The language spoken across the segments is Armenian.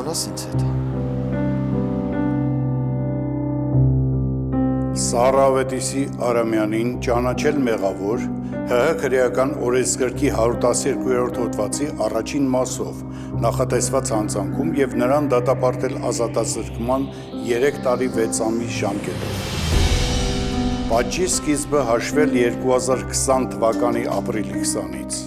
գնաս ինձ հետ։ Սառավետիսի Արամյանին ճանաչել մեղավոր ՀՀ քրեական օրենսգրքի 112-րդ հոդվածի առաջին մասով նախատեսված հանցանքում եւ նրան դատապարտել ազատազրկման 3 տարի 6 ամիս ժամկետով։ Պատժի սկիզբը հաշվել 2020 թվականի ապրիլի 20-ից։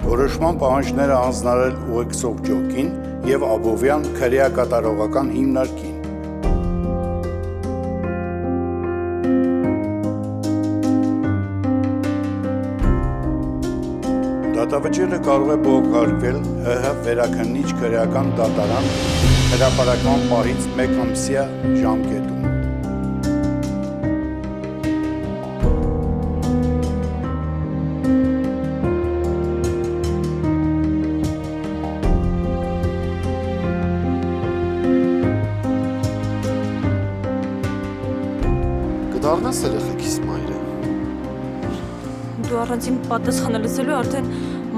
Որոշման պահանջները հանձնարարել ուղեկցող ջոկին եւ Աբովյան քրեակատարողական հիմնարկին։ Դատավճիռը կարող է բողոքարկվել ՀՀ վերաքննիչ քրեական դատարան հրապարակման պահից 1 ամսյա ժամկետում։ Կդառնաս երեխեքիս մայրը։ Դու առանցին պատասխանը լսելու արդեն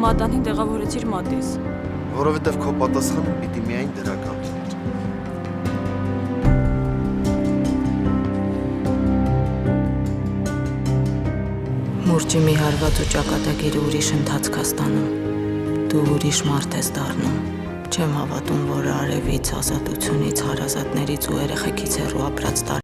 մատանին տեղավորեցիր մատից։ Որովհետև քո պատասխանը պիտի միայն դրական լիներ։ Մուրճի մի հարված ու ճակատագիրը ուրիշ ընթացք է ստանում։ Դու ուրիշ մարդ ես դառնում։ Չեմ հավատում, որ արևից, ազատությունից, հարազատներից ու երեխեքից հեռու ապրած տարի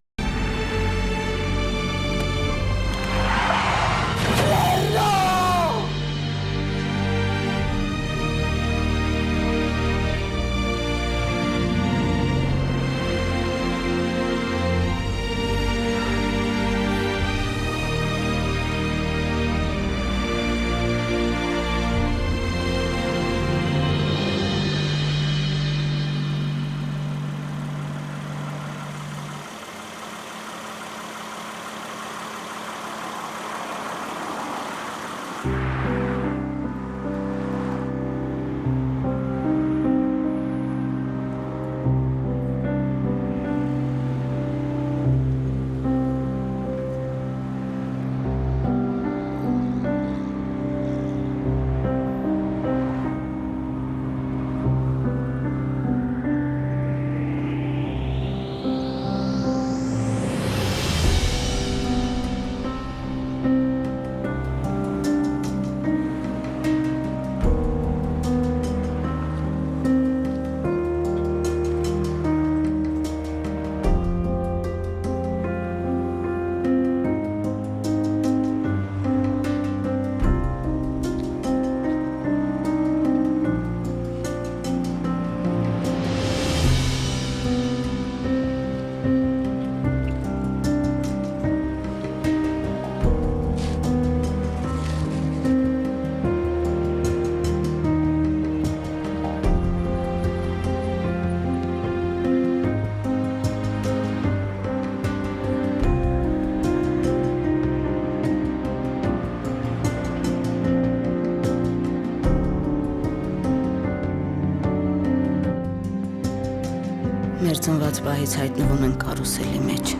մեր ծնված պահից հայտնվում ենք կարուսելի մեջ։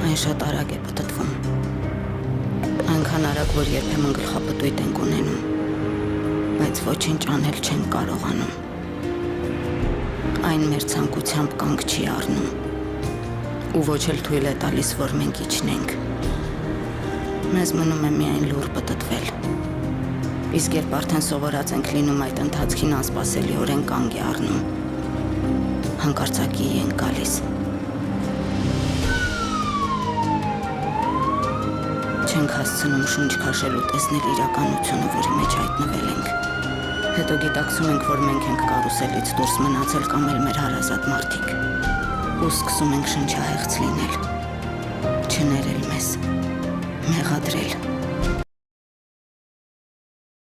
Այն շատ արագ է պտտվում։ Այնքան արագ, որ երբեմն գլխապտույտ ենք ունենում, բայց ոչինչ անել չենք կարողանում։ Այն մեր ցանկությամբ կանգ չի առնում, ու ոչ էլ թույլ է տալիս, որ մենք իջնենք։ Մեզ մնում է միայն լուռ պտտվել։ Իսկ երբ արդեն սովորած ենք լինում այդ ընթացքին անսպասելիորեն կանգ է առնում։ Հանկարծակի ենք գալիս։ Չենք հասցնում շունչ քաշել ու տեսնել իրականությունը, որի մեջ հայտնվել ենք։ Հետո գիտակցում ենք, որ մենք ենք կարուսելից դուրս մնացել կամ էլ մեր հարազատ մարդիկ։ Ու սկսում ենք շնչահեղձ լինել։